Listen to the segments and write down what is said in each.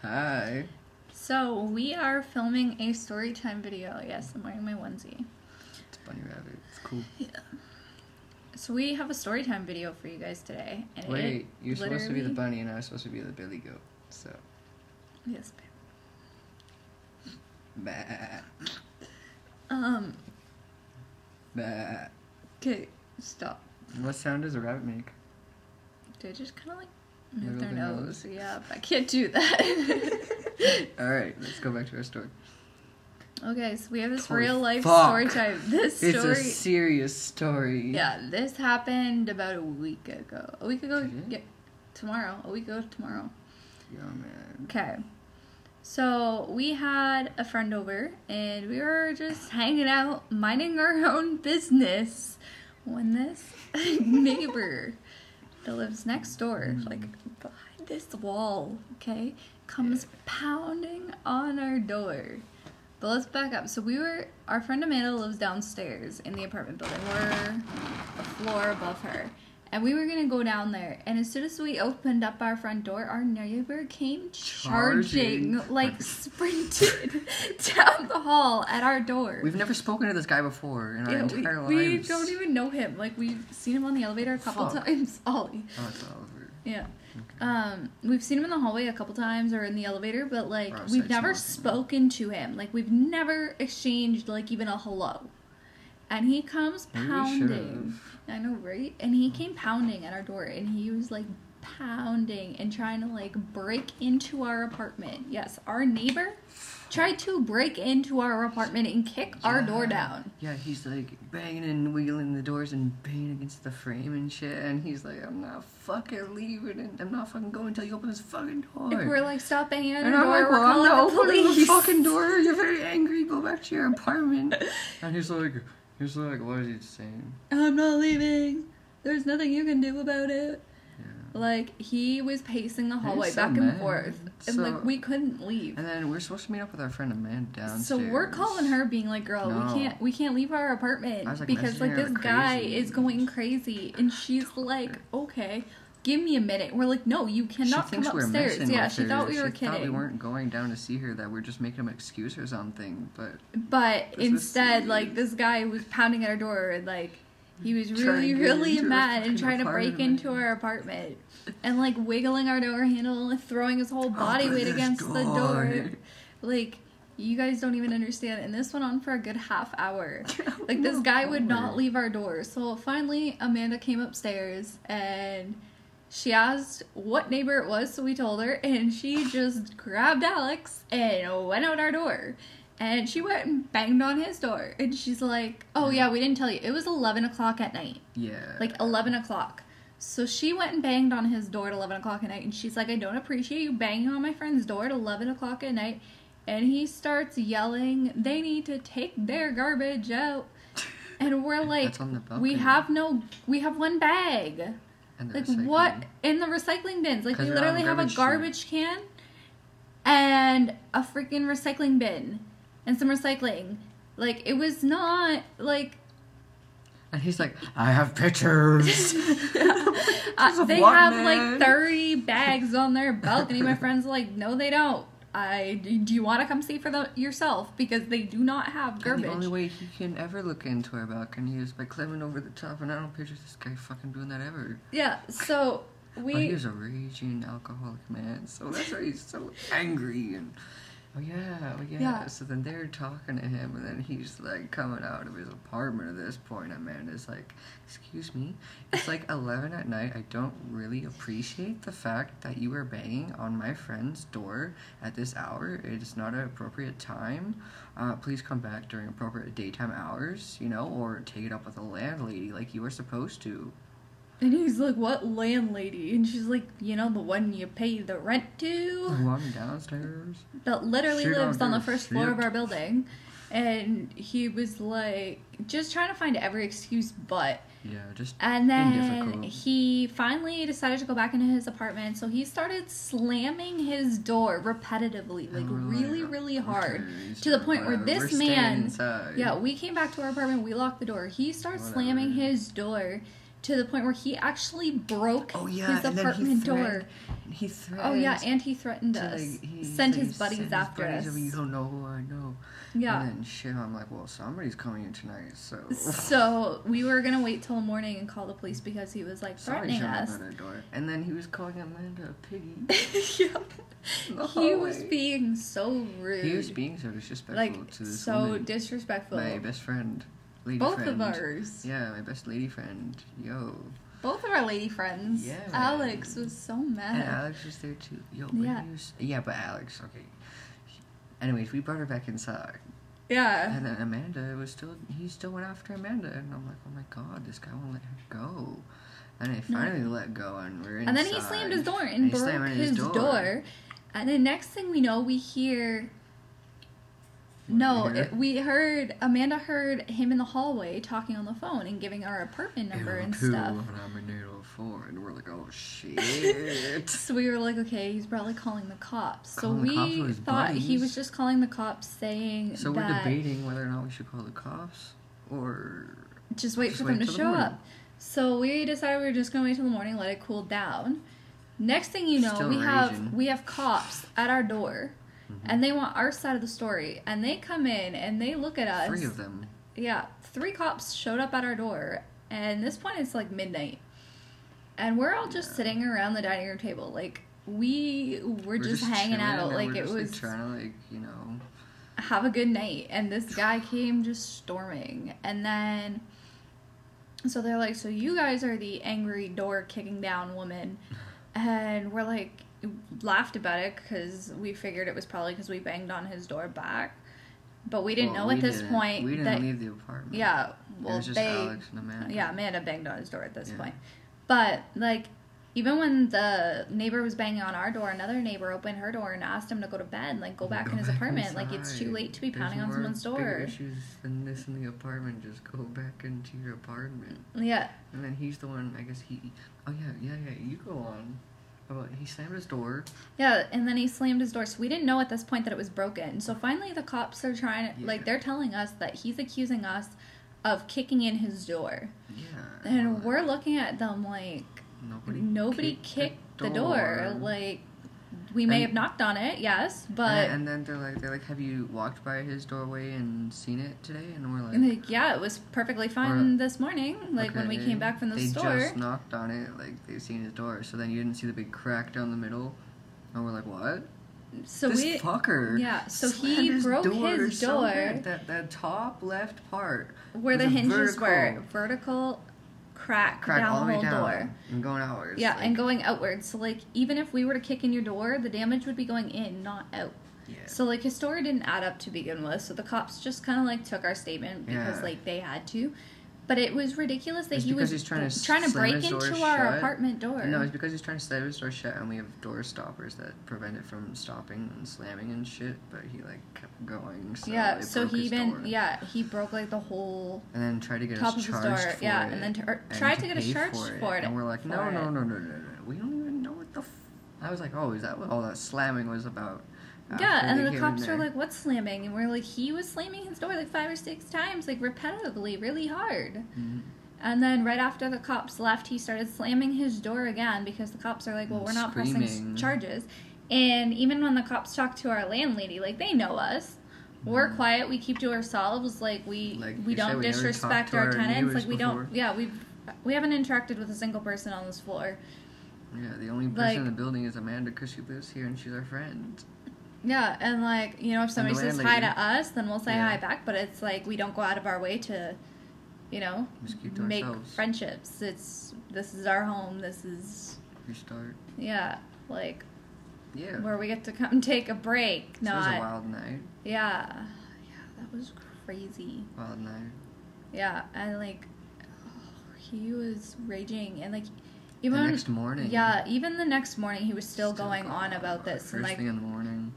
Hi. So, we are filming a story time video. Yes, I'm wearing my onesie. It's a bunny rabbit. It's cool. Yeah. So, we have a story time video for you guys today. And Wait, you're supposed to be the bunny and I was supposed to be the billy goat. So. Yes, babe. Bah. Bah. Okay, stop. What sound does a rabbit make? They just kind of like move Wiggle their their nose. Yeah, but I can't do that. Alright, let's go back to our story. Okay, so we have this Holy real life fuck. story time. This story. It's a serious story. Yeah, this happened about a week ago. A week ago? Did it? Yeah, tomorrow. A week ago tomorrow. Yeah, man. Okay. So we had a friend over and we were just hanging out, minding our own business when this neighbor that lives next door, like behind this wall, okay, comes pounding on our door. But let's back up. So our friend Amanda lives downstairs in the apartment building. We're a floor above her. And we were going to go down there. And as soon as we opened up our front door, our neighbor came charging. Like sprinted down the hall at our door. We've never spoken to this guy before in our entire lives. We don't even know him. Like, we've seen him on the elevator a couple times. Ollie. Oh, it's Oliver. Yeah. Okay. We've seen him in the hallway a couple times or in the elevator, but, like, Or we've outside never smoking. spoken to him. Like, we've never exchanged, like, even a hello. And he comes Maybe we pounding. I know, right? And he came pounding at our door, and he was, like, pounding and trying to, like, break into our apartment. Yes, our neighbor tried to break into our apartment and kick our door down. Yeah, he's like banging and wiggling the doors and banging against the frame and shit. And he's like, I'm not fucking leaving and I'm not fucking going until you open this fucking door. If we're like, stop banging at the and door, I'm like, we're well, I'm calling not the opening the police. fucking door. You're very angry. Go back to your apartment. And he's like, what is he saying? I'm not leaving. There's nothing you can do about it. Yeah. Like, he was pacing the hallway so back and mad. forth. And, So- like, we couldn't leave. And then we're supposed to meet up with our friend Amanda downstairs. So we're calling her being like, girl, No. we can't leave our apartment I was, like, because, like, messaging her this like guy crazy. is going crazy. And she's like, okay, give me a minute. We're like, no, you cannot she come thinks we're upstairs. messing Yeah, with she her. thought we were She thought we kidding. weren't going down to see her, that we're just making an excuse or something. But But This was instead, like, serious. this guy was pounding at our door and, like, he was Trying really, to get really into our mad and fucking trying to break apartment. into our apartment. And, like, wiggling our door handle and throwing his whole body Open weight this against the door. door. Like, you guys don't even understand. And this went on for a good half hour. Like, this guy would not leave our door. So, finally, Amanda came upstairs and she asked what neighbor it was, so we told her. And she just grabbed Alex and went out our door. And she went and banged on his door. And she's like, oh, yeah, we didn't tell you. It was 11 o'clock at night. yeah. Like, 11 o'clock. So she went and banged on his door at 11 o'clock at night. And she's like, I don't appreciate you banging on my friend's door at 11 o'clock at night. And he starts yelling, they need to take their garbage out. And we're like, That's on the balcony. we have one bag. And the Like, recycling. what? In the recycling bins. Like, 'Cause we they're on literally have a garbage garbage can and a freaking recycling bin and some recycling. Like, it was not, like... And he's like, I have pictures. of they what, have, man? like, 30 bags on their balcony. My friend's like, no, they don't. Do you want to come see for yourself? Because they do not have And garbage. the only way he can ever look into our balcony is by climbing over the top, and I don't picture this guy fucking doing that ever. Yeah, so But we... he was a raging alcoholic man, so that's why he's so angry. And oh yeah. So then they're talking to him, and then he's like coming out of his apartment at this point. Amanda's like, excuse me, it's like 11 at night. I don't really appreciate the fact that you were banging on my friend's door at this hour. It is not an appropriate time. Please come back during appropriate daytime hours, or take it up with the landlady like you were supposed to. And he's like, what landlady? And she's like, the one you pay the rent to? The one downstairs. That literally Shit lives on on the her first floor of shit. our building. And he was like, just trying to find every excuse but. Yeah, just And then difficult. he finally decided to go back into his apartment, so he started slamming his door repetitively, like really, really hard, to the point where Whatever, this we're staying man, inside. yeah, we came back to our apartment, we locked the door, he starts Whatever. slamming his door, to the point where he actually broke his and apartment door. He threatened. Oh yeah, and he threatened us. Sent his buddies after us. You don't know who I know. Yeah. And then shit, I'm like, well, somebody's coming in tonight, so. So we were gonna wait till the morning and call the police because he was like threatening us. At our door. And then he was calling Amanda a piggy. Yeah. He was being so rude. He was being so disrespectful to this woman. Disrespectful. My best friend. Both of ours. Yeah, my best lady friend. Yo. Both of our lady friends. Yeah. Alex was so mad. And Alex was there too. Yo, but Alex, okay. Anyways, we brought her back inside. Yeah. And then he still went after Amanda. And I'm like, oh my god, this guy won't let her go. And I finally let go, and we're inside. And then he slammed his door and broke his door. And the next thing we know, we hear... Amanda heard him in the hallway talking on the phone and giving our apartment number and stuff. And I'm in 804, and we're like, oh shit. So we were like, okay, he's probably calling the cops. So we thought he was just calling the cops saying So we're debating whether or not we should call the cops, or just wait for them to show up. So we decided we were just going to wait till the morning, let it cool down. Next thing you know, we have cops at our door. And they want our side of the story. And they come in and they look at us. 3 of them. Yeah. 3 cops showed up at our door. And at this point, it's like midnight. And we're all just sitting around the dining room table. Like, we're just hanging out. Like, it was... trying to, have a good night. And this guy came just storming. And then... So they're like, so you guys are the angry door kicking down woman. And we're like... laughed about it because we figured it was probably because we banged on his door back, but we didn't know at this point. We didn't leave the apartment. Yeah, well, it was just Alex and Amanda. Yeah, Amanda banged on his door at this point. But like, even when the neighbor was banging on our door, another neighbor opened her door and asked him to go to bed, like go back in his apartment. Inside. Like it's too late to be pounding on someone's door. Bigger issues than this in the apartment. Just go back into your apartment. Yeah. And then he's the one. I guess he. Oh yeah. You go on. He slammed his door. Yeah, and then he slammed his door. So we didn't know at this point that it was broken. So finally the cops are trying to, they're telling us that he's accusing us of kicking in his door. Yeah. And we're looking at them like, nobody kicked the door. Like, we may have knocked on it, yes, but... And then they're like, have you walked by his doorway and seen it today? And we're like yeah, it was perfectly fine this morning, like when we came back from the store. They just knocked on it, like they've seen his door, so then you didn't see the big crack down the middle? And we're like, what? So this fucker. Yeah, so he broke his door. That top left part. Where the hinges were. Vertical crack down the whole door. And going outwards. Yeah, and going outwards. So, like, even if we were to kick in your door, the damage would be going in, not out. Yeah. So, like, his story didn't add up to begin with. So the cops just kind of, like, took our statement because, like, they had to. But it was ridiculous that he was trying to break into our apartment door. No, it's because he's trying to slam his door shut, and we have door stoppers that prevent it from stopping and slamming and shit. But he like kept going. So yeah, so he he broke like the whole and then tried to get us charged for it. Yeah, and then tried to get us charged for it. And we're like, no, we don't even know what the. I was like, oh, is that what all that slamming was about? Yeah, and then the cops were like, what's slamming? And we're like, he was slamming his door like 5 or 6 times, like repetitively, really hard. Mm-hmm. And then right after the cops left, he started slamming his door again because the cops are like, well, we're not pressing charges. And even when the cops talk to our landlady, like, they know us. We're quiet, we keep to ourselves, like, we don't disrespect our tenants. Like, we don't, we haven't interacted with a single person on this floor. Yeah, the only person in the building is Amanda because she lives here and she's our friend. Yeah, and like, you know, if somebody says hi to us, then we'll say hi back, but it's like we don't go out of our way to, you know, make friendships. This is our home. This is restart. Yeah, like where we get to come take a break. It was a wild night. Yeah, that was crazy. Wild night. Yeah, and like he was raging, and like even the next morning. Yeah, even the next morning he was still going on about this. First thing in the morning.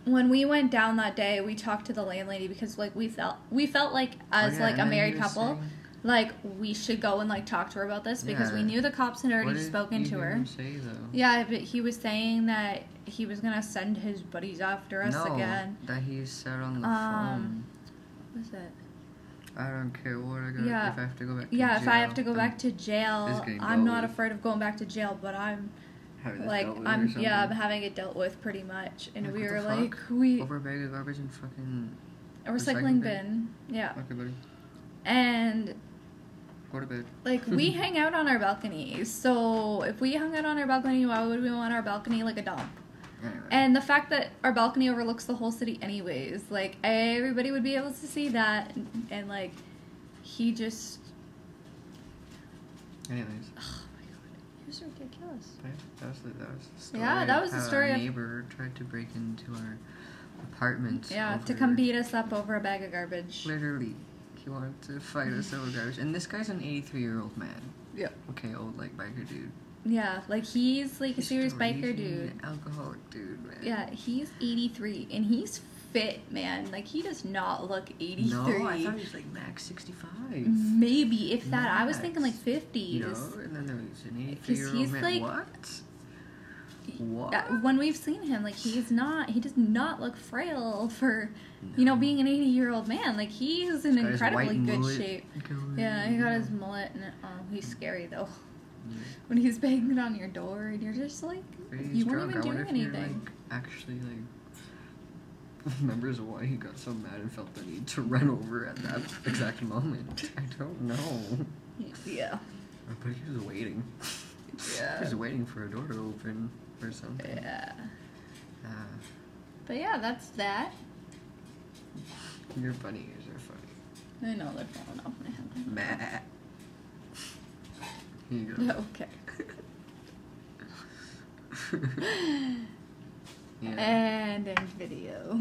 When we went down that day, we talked to the landlady because like we felt like as like a married couple, like we should go and like talk to her about this because we knew the cops had already spoken to her. What did he say, though? Yeah, but he was saying that he was gonna send his buddies after us again. That he said on the phone. What was it? I don't care what I go. Yeah. If I have to go back to Yeah, jail. if I have to go back to jail, This game I'm not goes. afraid of going back to jail, but I'm Having this like dealt with or I'm something. I'm having it dealt with pretty much. And Like, we what were the like fuck? we Over a bag of garbage and fucking a recycling bin. Yeah. Okay, buddy. And Go to bed. like we hang out on our balcony. So if we hung out on our balcony, why would we want our balcony like a dump? Anyway. And the fact that our balcony overlooks the whole city anyways, like everybody would be able to see that, and like he just Anyways. oh my god, he was ridiculous. That was the story. Yeah, that was the how story Our of- neighbor tried to break into our apartment. Yeah, to over- come beat us up over a bag of garbage. Literally, he wanted to fight us over garbage, and this guy's an 83-year-old man. Yeah. Okay, old like biker dude. Yeah, like he's like a He's serious a biker raging dude. alcoholic dude, man. Yeah, he's 83 and he's fit, man. Like he does not look 83. No, I thought he was like max 65. Maybe if that. I was Max. thinking like 50s. No, and then there was an 'Cause 83-year-old he's man. like- What? What? When we've seen him, like he does not look frail for, you know, No. being an 80-year-old man. Like he's in He's got his incredibly white good mullet shape. going. Yeah, he got his mullet, and he's scary though. Yeah. When he's banging on your door, and you're just like, He's you weren't drunk. even I wonder doing if you're, anything. like, actually, like, remembers why he got so mad and felt the need to run over at that exact moment. I don't know. Yeah. But he was waiting. Yeah. He was waiting for a door to open or something. Yeah. Ah, But yeah, that's that. your bunny ears are funny. I know they're falling off my head. Meh. Here you go. Okay. Yeah. And in video.